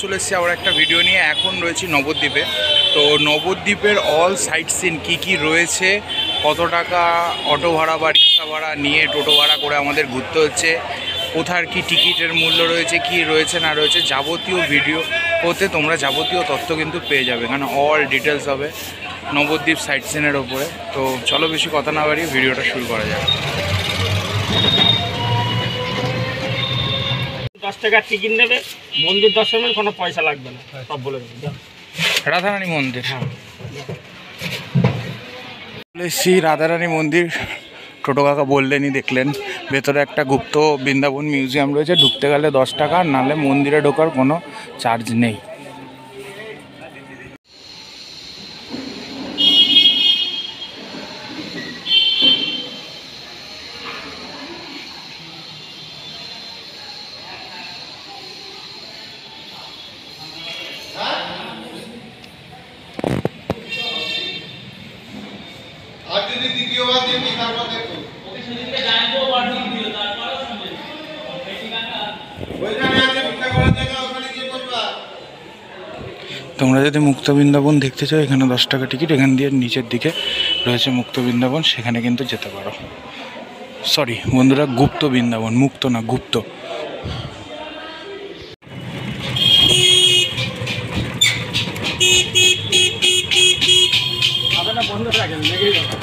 চলে এসেছি আবার একটা ভিডিও নিয়ে। এখন রয়েছি নবদ্বীপে। তো নবদ্বীপের অল সাইট সিন কী কী রয়েছে, কত টাকা অটো ভাড়া বা রিক্সা ভাড়া নিয়ে টোটো ভাড়া করে আমাদের ঘুরতে হচ্ছে, কোথার কি টিকিটের মূল্য রয়েছে, কি রয়েছে না রয়েছে, যাবতীয় ভিডিও ওতে তোমরা যাবতীয় তথ্য কিন্তু পেয়ে যাবে। কারণ অল ডিটেলস হবে নবদ্বীপ সাইট সিনের ওপরে। তো চলো বেশি কথা না বাড়িয়ে ভিডিওটা শুরু করা যাক। 10 টাকার টিকিট নেবে, মন্দির দর্শনের কোনো পয়সা লাগবে না, সব বলে দেবে। রাধারানী মন্দির, এসেছি রাধারানী মন্দির। টোটো কাকা বললেনই, দেখলেন ভেতরে একটা গুপ্ত বৃন্দাবন মিউজিয়াম রয়েছে, ঢুকতে গেলে 10 টাকা, নাহলে মন্দিরে ঢোকার কোনো চার্জ নেই। আর যদি দ্বিতীয়বার দেখি তারপর দেখো ওকে সেদিকে জানবো ওয়ার্নিং দিও তারপরে শুনবে ওইখানে আছে ভিক্ষা করার জায়গা, ওখানে গিয়ে বলবা। তোমরা যদি মুক্ত বৃন্দাবন দেখতে চাও, এখানে 10 টাকা টিকিট। এখান দিয়ে নিচের দিকে রয়েছে মুক্ত বৃন্দাবন, সেখানে কিন্তু যেতে পারো। সরি বন্ধুরা, গুপ্ত বৃন্দাবন, মুক্ত না, গুপ্ত। আপনারা বন্ধ রাখেন, লেগেই যাবে,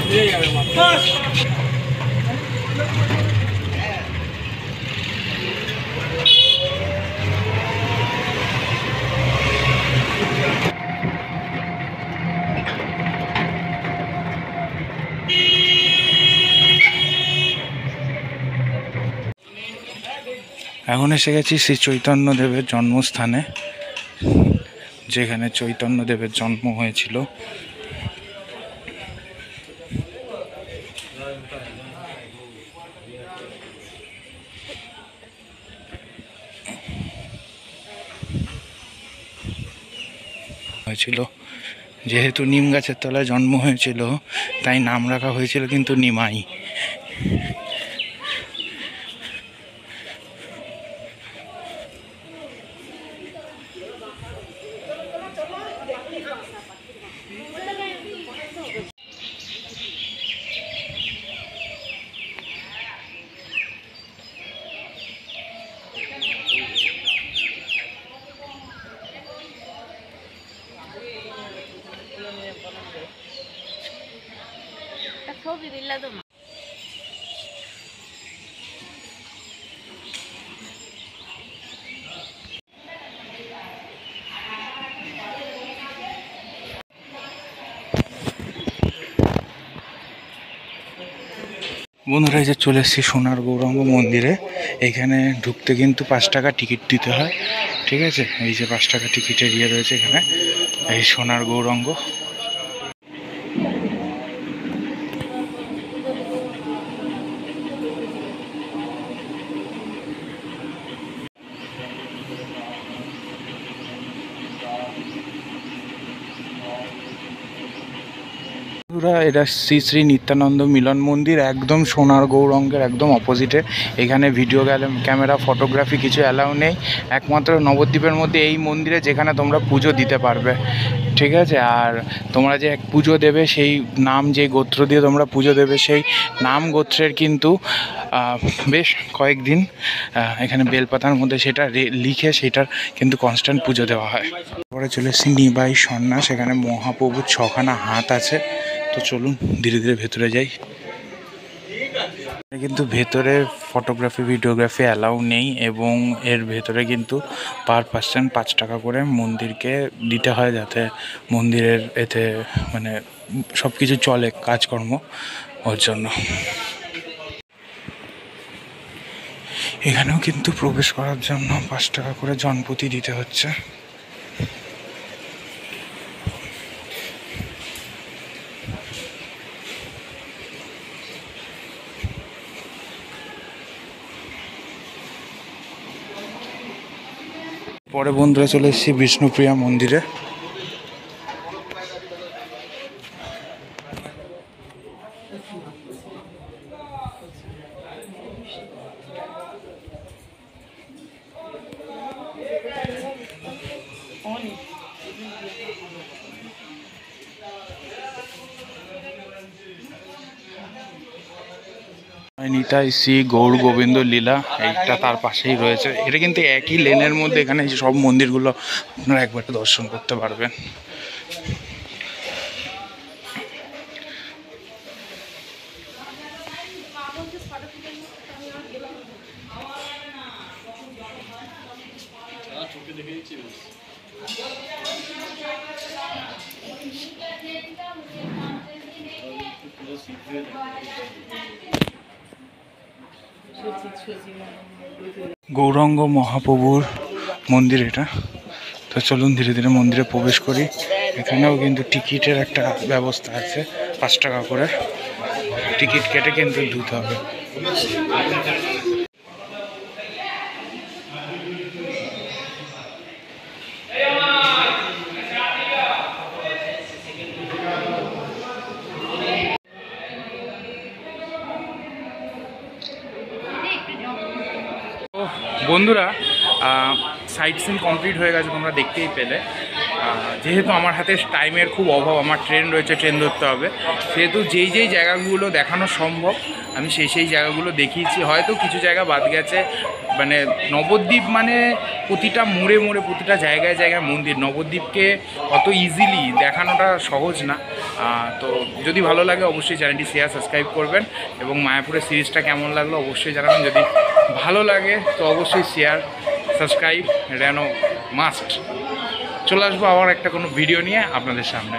লেগেই যাবে মাত্র। এখন এসে গেছি শ্রী চৈতন্যদেবের জন্মস্থানে, যেখানে চৈতন্যদেবের জন্ম হয়েছিল। যেহেতু নিম গাছের তলায় জন্ম হয়েছিল, তাই নাম রাখা হয়েছিল কিন্তু নিমাই। ছবি দিলা তো বন্ধুরা, এই যে চলে এসেছি সোনার গৌরাঙ্গ মন্দিরে। এখানে ঢুকতে কিন্তু 5 টাকা টিকিট দিতে হয়, ঠিক আছে। এই যে 5 টাকা টিকিটের ইয়ে রয়েছে এখানে, এই সোনার গৌরাঙ্গ। এটা শ্রী শ্রী নিত্যানন্দ মিলন মন্দির, একদম সোনার গৌরঙ্গের একদম অপোজিটে। এখানে ভিডিও ক্যামেরা ফটোগ্রাফি কিছু অ্যালাউ নেই। একমাত্র নবদ্বীপের মধ্যে এই মন্দিরে যেখানে তোমরা পুজো দিতে পারবে, ঠিক আছে। আর তোমরা যে এক পুজো দেবে, সেই নাম, যে গোত্র দিয়ে তোমরা পুজো দেবে, সেই নাম গোত্রের কিন্তু বেশ কয়েকদিন এখানে বেলপাতার মধ্যে সেটা লিখে সেটার কিন্তু কনস্ট্যান্ট পুজো দেওয়া হয়। তারপরে চলে এসেছি নিবাই সন্ন্যাস। এখানে মহাপ্রভুর 6খানা হাত আছে। তো চলুন ধীরে ধীরে ভেতরে যাই। কিন্তু ভেতরে ফটোগ্রাফি ভিডিওগ্রাফি অ্যালাউ নেই, এবং এর ভেতরে কিন্তু পার পার্সন 5 টাকা করে মন্দিরকে দিতে হয়, যাতে মন্দিরের এতে মানে সব কিছু চলে, কাজকর্ম, ওর জন্য। এখানেও কিন্তু প্রবেশ করার জন্য 5 টাকা করে জনপ্রতি দিতে হচ্ছে। পরে বন্ধুরা চলে এসেছি বিষ্ণুপ্রিয়া মন্দিরে। নিতাই শ্রী গৌর গোবিন্দ লীলা, এইটা তার পাশেই রয়েছে। এটা কিন্তু একই লেনের মধ্যে, এখানে এই সব মন্দিরগুলো আপনারা একবার দর্শন করতে পারবেন। গৌরাঙ্গ মহাপ্রভুর মন্দির এটা। তো চলুন ধীরে ধীরে মন্দিরে প্রবেশ করি। এখানেও কিন্তু টিকিটের একটা ব্যবস্থা আছে, 5 টাকা করে টিকিট কেটে কিন্তু ধুতে হবে। বন্ধুরা, সাইট সিন কমপ্লিট হয়ে গেছে, তোমরা দেখতেই পেলে। যেহেতু আমার হাতে টাইমের খুব অভাব, আমার ট্রেন রয়েছে, ট্রেন ধরতে হবে, সেহেতু যেই যেই জায়গাগুলো দেখানো সম্ভব আমি সেই জায়গাগুলো দেখিয়েছি। হয়তো কিছু জায়গা বাদ গেছে, মানে নবদ্বীপ মানে প্রতিটা মোড়ে মোড়ে প্রতিটা জায়গায় জায়গায় মন্দির। নবদ্বীপকে অত ইজিলি দেখানোটা সহজ না। তো যদি ভালো লাগে অবশ্যই চ্যানেলটি শেয়ার সাবস্ক্রাইব করবেন, এবং মায়াপুরের সিরিজটা কেমন লাগলো অবশ্যই জানাবেন। যদি ভালো লাগে তো অবশ্যই শেয়ার সাবস্ক্রাইব রেনো মাস্ট। চলে আসবো আবার একটা কোনো ভিডিও নিয়ে আপনাদের সামনে।